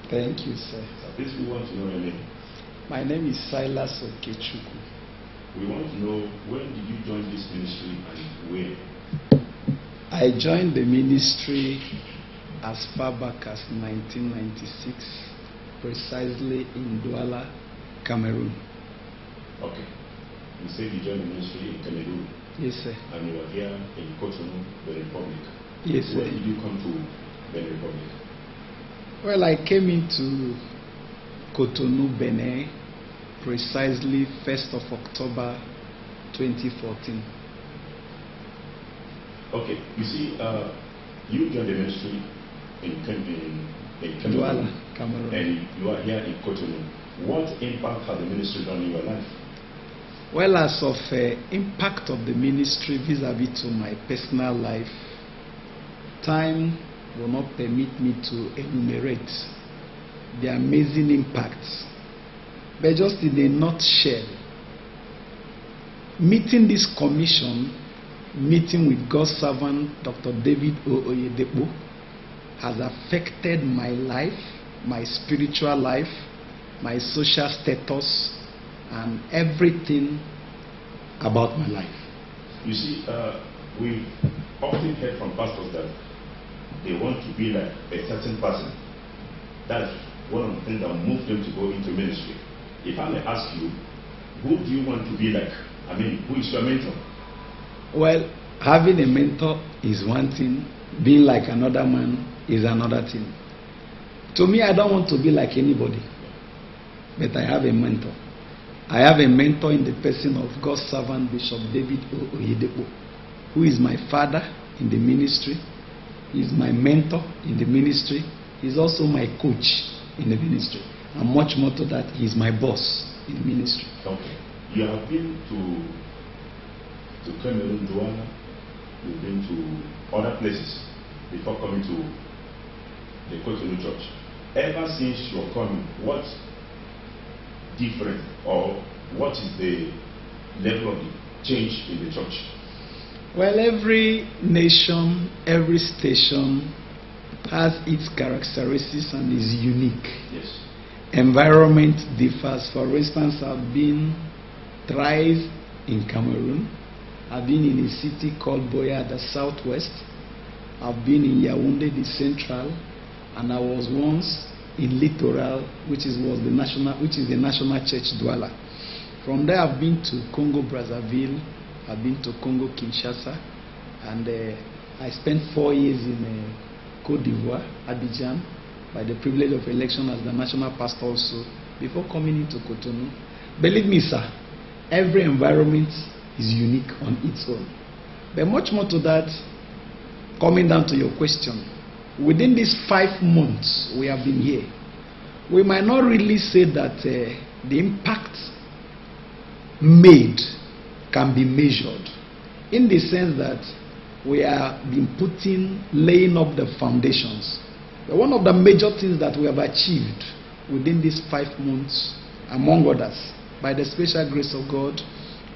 Thank you, sir. So please, we want to know your name. My name is Silas Okechukwu. We want to know, when did you join this ministry and where? I joined the ministry as far back as 1996, precisely in Douala, Cameroon. Okay. You said you joined the ministry in Cameroon. Yes, sir. And you were here in Cotonou, Benin Republic. Yes, sir. When did you come to Benin Republic? Well, I came into Cotonou, Benin, precisely 1st of October 2014. Okay. You see, you joined the ministry in Cameroon. Douala, Cameroon. And you are here in Cotonou. What impact has the ministry done in your life? Well, as of impact of the ministry vis-a-vis to my personal life, time will not permit me to enumerate the amazing impacts. But just in a nutshell, meeting this commission, meeting with God's servant Dr. David Oyedepo, has affected my life, my spiritual life, my social status, and everything about my life. You see, we've often heard from pastors that they want to be like a certain person. That's one of the things that moved them to go into ministry. If I may ask you, who do you want to be like? I mean, who is your mentor? Well, having a mentor is one thing, being like another man is another thing. To me, I don't want to be like anybody, but I have a mentor. I have a mentor in the person of God's servant Bishop David Oyedepo, who is my father in the ministry. He is my mentor in the ministry. He is also my coach in the ministry. And much more to that, he is my boss in the ministry. Okay. You have been to Cameroon, Douala. You've been to other places before coming to the Cotonou Church. Ever since your coming, what different or what is the level of the change in the church? Well, every nation, every station has its characteristics and is unique. Yes. Environment differs. For instance, I've been thrice in Cameroon. I've been in a city called Boya at the southwest. I've been in Yaoundé, the central, and I was once in Littoral, which is the National Church Douala. From there, I've been to Congo Brazzaville. I've been to Congo Kinshasa, and I spent 4 years in Côte d'Ivoire, Abidjan, by the privilege of election as the national pastor also, before coming into Cotonou. Believe me, sir, every environment is unique on its own. But much more to that, coming down to your question, within these 5 months we have been here, we might not really say that the impact made can be measured, in the sense that we have been laying up the foundations. But one of the major things that we have achieved within these 5 months, among others, by the special grace of God,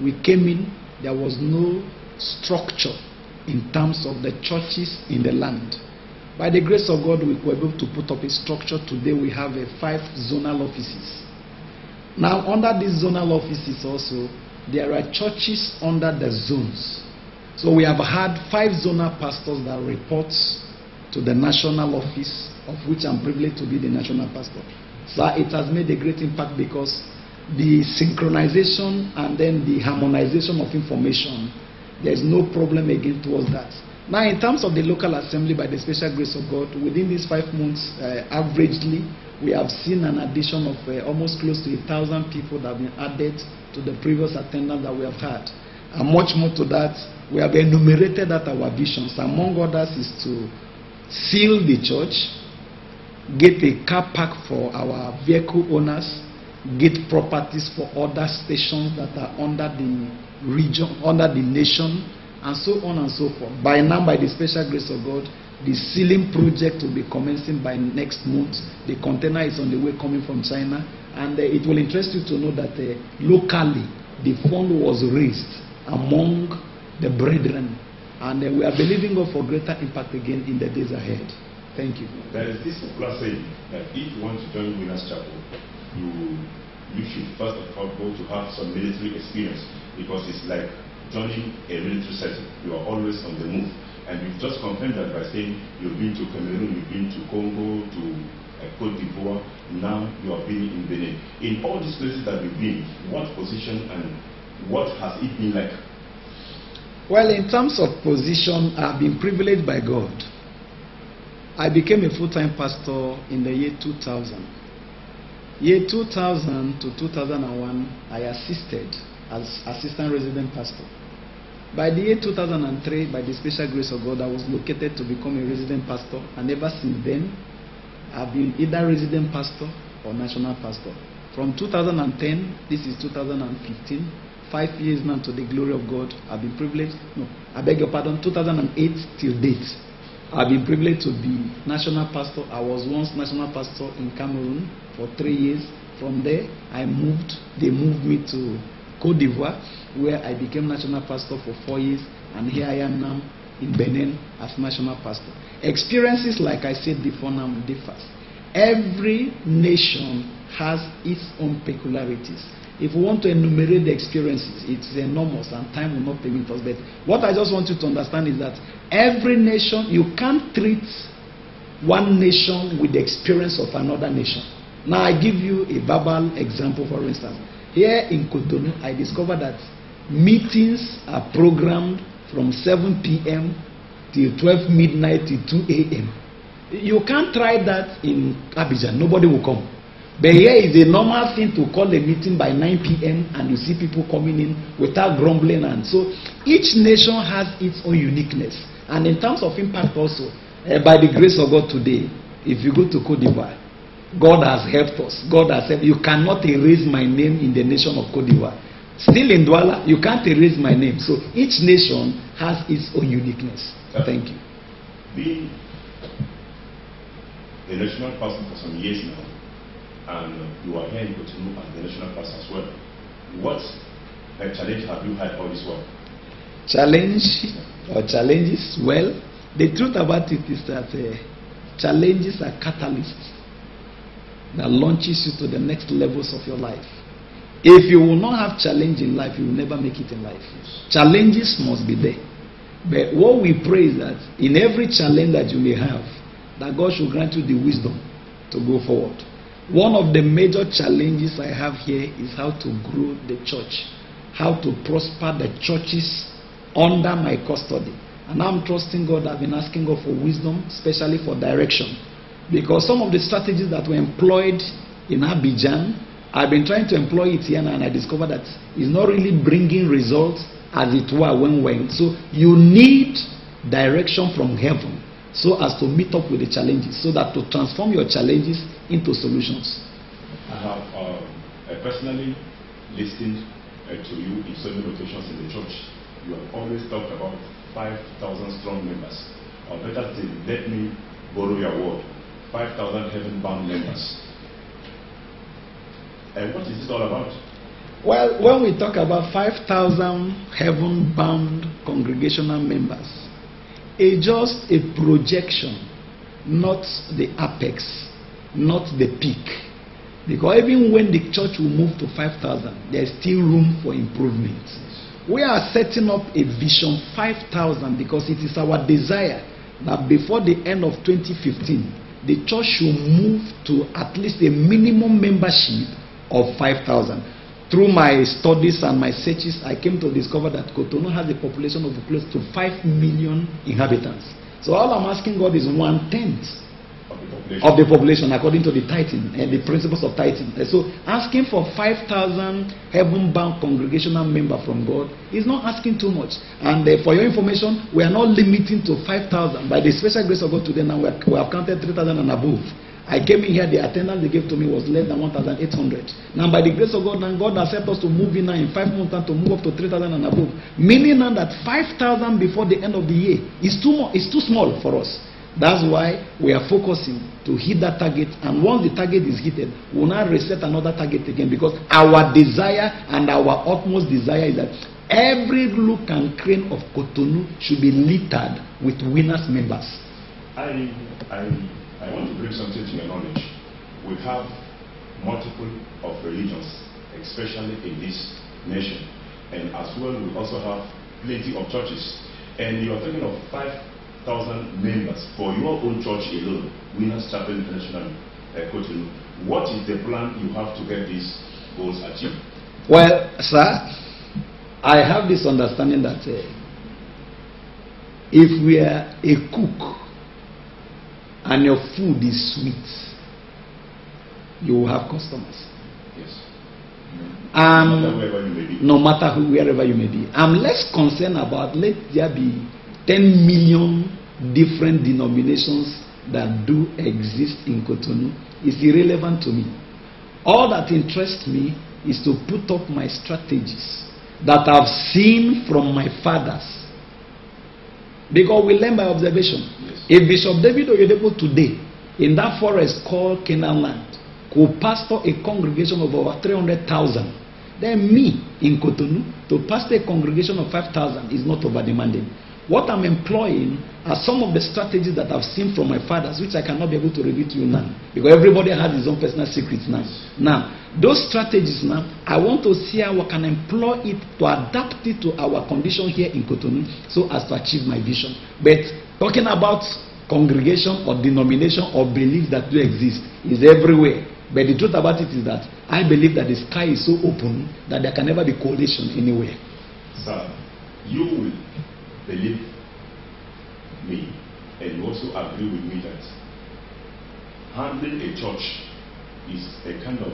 we came in, there was no structure in terms of the churches in the land. By the grace of God, we were able to put up a structure. Today we have 5 zonal offices. Now, under these zonal offices also, there are churches under the zones. So we have had 5 zonal pastors that report to the national office, of which I'm privileged to be the national pastor. So it has made a great impact, because the synchronization and then the harmonization of information, there's no problem again towards that. Now, in terms of the local assembly, by the special grace of God, within these 5 months, averagely, we have seen an addition of almost close to 1,000 people that have been added to the previous attendance that we have had. And much more to that, we have enumerated that our visions, among others, is to seal the church, get a car park for our vehicle owners, get properties for other stations that are under the region, under the nation, and so on and so forth. By now, by the special grace of God, the sealing project will be commencing by next month. The container is on the way coming from China, and it will interest you to know that locally, the fund was raised among the brethren, and we are believing God for greater impact again in the days ahead. Thank you. There is this popular saying that if you want to join Winners Chapel, you should first of all go to have some military experience, because it's like joining a military setting. You are always on the move. And you've just confirmed that by saying you've been to Cameroon, you've been to Congo, to Cote d'Ivoire, now you are being in Benin. In all these places that you've been, what position and what has it been like? Well, in terms of position, I've been privileged by God. I became a full-time pastor in the year 2000. Year 2000 to 2001, I assisted as assistant resident pastor. By the year 2003, by the special grace of God, I was located to become a resident pastor, and ever since then, I've been either resident pastor or national pastor. From 2010, this is 2015, 5 years now to the glory of God, I've been privileged, no, I beg your pardon, 2008 till date, I've been privileged to be national pastor. I was once national pastor in Cameroon for 3 years. From there, they moved me to Cote d'Ivoire, where I became national pastor for 4 years, and here I am now in Benin as national pastor. Experiences, like I said before, now differs. Every nation has its own peculiarities. If we want to enumerate the experiences, it's enormous and time will not permit us. But what I just want you to understand is that every nation, you can't treat one nation with the experience of another nation. Now I give you a verbal example. For instance, here in Cotonou, I discovered that meetings are programmed from 7 p.m. till 12 midnight till 2 a.m. You can't try that in Abidjan. Nobody will come. But here is a normal thing to call a meeting by 9 p.m. and you see people coming in without grumbling. And so each nation has its own uniqueness. And in terms of impact also, by the grace of God today, if you go to Cote d'Ivoire, God has helped us. God has helped. You cannot erase my name in the nation of Cote d'Ivoire. Still in Douala, you can't erase my name. So each nation has its own uniqueness. Thank you. Being a national pastor for some years now, and you are here in Cotonou as the national pastor as well, what challenge have you had all this while? Challenge or challenges? Well, the truth about it is that challenges are catalysts that launches you to the next levels of your life. If you will not have challenge in life, you will never make it in life. Challenges must be there. But what we pray is that in every challenge that you may have, that God should grant you the wisdom to go forward. One of the major challenges I have here is how to grow the church, how to prosper the churches under my custody. And I'm trusting God. I've been asking God for wisdom, especially for direction. Because some of the strategies that were employed in Abidjan, I've been trying to employ it here, and I discovered that it's not really bringing results as it were when we're in. So you need direction from heaven so as to meet up with the challenges, so that to transform your challenges into solutions. I have personally listened to you in so many locations in the church. You have always talked about 5,000 strong members. Or better still, let me borrow your word, 5,000 heaven-bound members. And what is this all about? Well, when we talk about 5,000 heaven-bound congregational members, it's just a projection, not the apex, not the peak. Because even when the church will move to 5,000, there's still room for improvement. We are setting up a vision 5,000 because it is our desire that before the end of 2015, the church should move to at least a minimum membership of 5,000. Through my studies and my searches, I came to discover that Cotonou has a population of close to 5 million inhabitants. So all I'm asking God is 1/10 of the population according to the tithing and the principles of tithing. And so asking for 5,000 heaven-bound congregational member from God is not asking too much. And for your information, we are not limiting to 5,000. By the special grace of God today, now we have counted 3,000 and above. I came in here, the attendance they gave to me was less than 1,800. Now by the grace of God, now God has helped us to move in now in 5 months time to move up to 3,000 and above. Meaning now that 5,000 before the end of the year is too small for us. That's why we are focusing to hit that target, and once the target is hit, we'll now reset another target again, because our desire and our utmost desire is that every look and crane of Cotonou should be littered with Winners members. I want to bring something to your knowledge. We have multiple of religions, especially in this nation. And as well, we also have plenty of churches. And you are talking of 5,000 members for your own church alone, Winners Chapel International, Cotonou. What is the plan you have to get these goals achieved? Well, sir, I have this understanding that if we are a cook and your food is sweet, you will have customers. Yes. No matter wherever you may be. I'm less concerned about let there be 10 million different denominations that do exist in Cotonou. It's irrelevant to me. All that interests me is to put up my strategies that I've seen from my fathers. Because we learn by observation. Yes. If Bishop David Oyedepo today, in that forest called Canaan Land, could pastor a congregation of over 300,000, then me in Cotonou to pastor a congregation of 5,000 is not over demanding. What I'm employing are some of the strategies that I've seen from my fathers, which I cannot be able to reveal to you now, because everybody has his own personal secrets now. Now, those strategies now, I want to see how I can employ it to adapt it to our condition here in Cotonou so as to achieve my vision. But talking about congregation or denomination or beliefs that do exist is everywhere. But the truth about it is that I believe that the sky is so open that there can never be coalition anywhere. Sir, you will believe me, and you also agree with me that handling a church is a kind of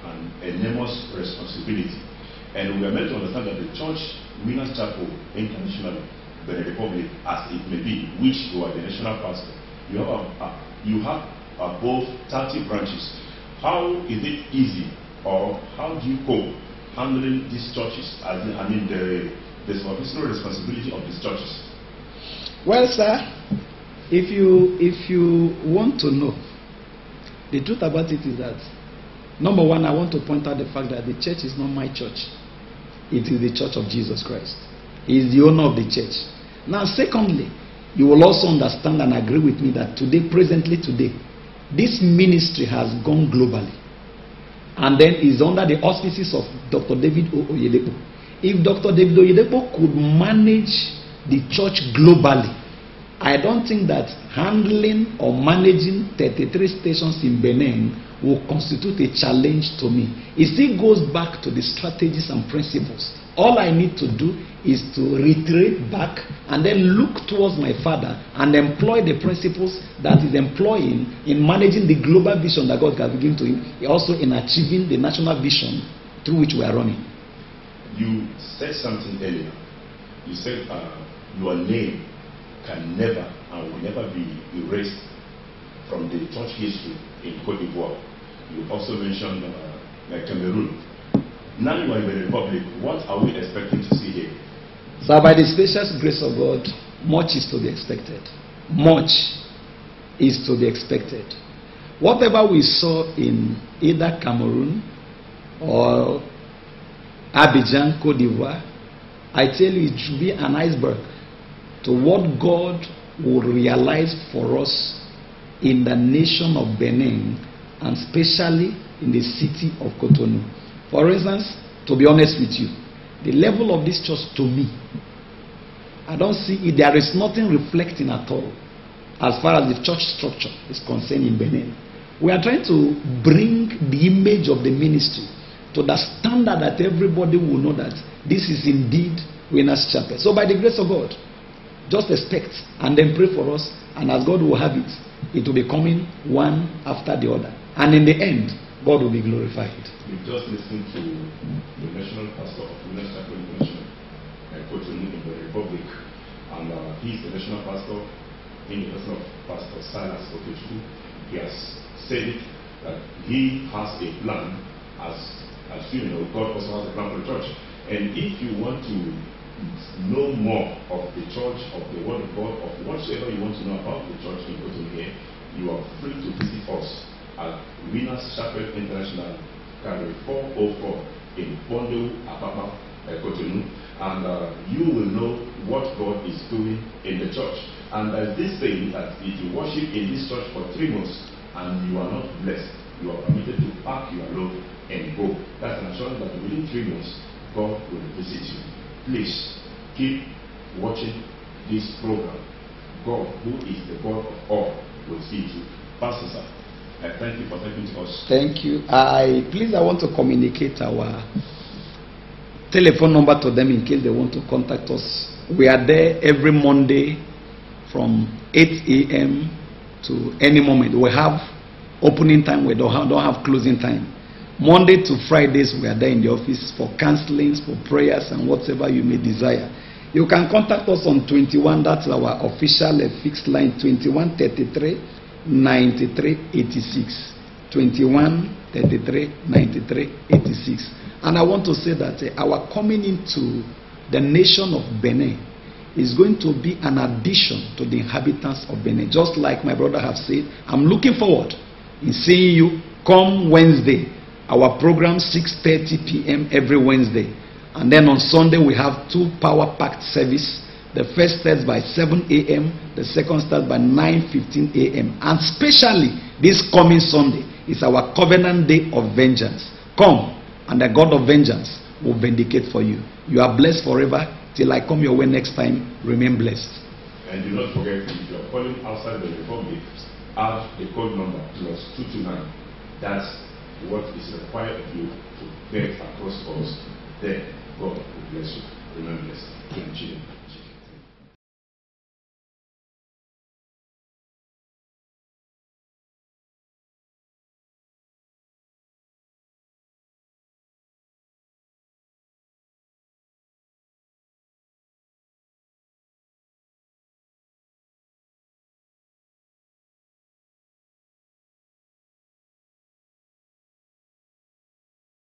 an enormous responsibility. And we are meant to understand that the church, Winners Chapel International, Benin Republic, as it may be, which you are the national pastor, you have above 30 branches. How is it easy, or how do you cope handling these churches? The personal responsibility of these churches. Well, sir, if you want to know, the truth about it is that, number one, I want to point out the fact that the church is not my church. It is the church of Jesus Christ. He is the owner of the church. Now, secondly, you will also understand and agree with me that presently today, this ministry has gone globally and then is under the auspices of Dr. David Oyedepo. If Dr. David Oyedepo could manage the church globally, I don't think that handling or managing 33 stations in Benin will constitute a challenge to me. It still goes back to the strategies and principles. All I need to do is to reiterate back and then look towards my father and employ the principles that he's employing in managing the global vision that God has given to him, also in achieving the national vision through which we are running. You said something earlier. You said your name can never and will never be erased from the church history in Cote d'Ivoire. You also mentioned Cameroon. Now you are in the Republic. What are we expecting to see here? So by the spacious grace of God, much is to be expected. Much is to be expected. Whatever we saw in either Cameroon or Abidjan, Cote d'Ivoire, I tell you, it should be an iceberg to what God will realize for us in the nation of Benin, and especially in the city of Cotonou. For instance, to be honest with you, the level of this church to me, I don't see it. There is nothing reflecting at all as far as the church structure is concerned in Benin. We are trying to bring the image of the ministry to the standard that everybody will know that this is indeed Winners Chapel. So by the grace of God, just expect and then pray for us, and as God will have it, it will be coming one after the other. And in the end, God will be glorified. We just listened to the national pastor of Winners Chapel International, Cotonou in the Republic, and he is the national pastor in the person of Pastor Silas Okechukwu. He has said that he has a plan, as you know, God also has a plan for the church. And if you want to know more of the church, of the word of God, of whatsoever you want to know about the church in Cotonou here, you are free to visit us at Winners Chapel International, Carry 404 in Bondo, Apapa, Cotonou, and you will know what God is doing in the church. And there's this saying that if you worship in this church for 3 months and you are not blessed, you are permitted to pack your load and go. That's an assurance that within 3 months, God will visit you. Please keep watching this program. God, who is the God of all, will see you. Pastor, sir, thank you for talking to us. Thank you. I want to communicate our telephone number to them in case they want to contact us. We are there every Monday from 8 a.m. to any moment. We have opening time, we don't have closing time. Monday to Fridays, we are there in the office for counselings, for prayers, and whatever you may desire. You can contact us on 21, that's our official fixed line, 21 33 93 86. 21 33 93 86. And I want to say that our coming into the nation of Benin is going to be an addition to the inhabitants of Benin. Just like my brother have said, I'm looking forward in seeing you come Wednesday. Our program 6:30 p.m. every Wednesday. And then on Sunday we have 2 power-packed service. The first starts by 7 a.m. The second starts by 9:15 a.m. And especially this coming Sunday is our covenant day of vengeance. Come, and the God of vengeance will vindicate for you. You are blessed forever. Till I come your way next time, remain blessed. And do not forget, if you are calling outside the Republic, add the code number +229. That's what is required of you to get across us. Then God will bless you. Remember blessed.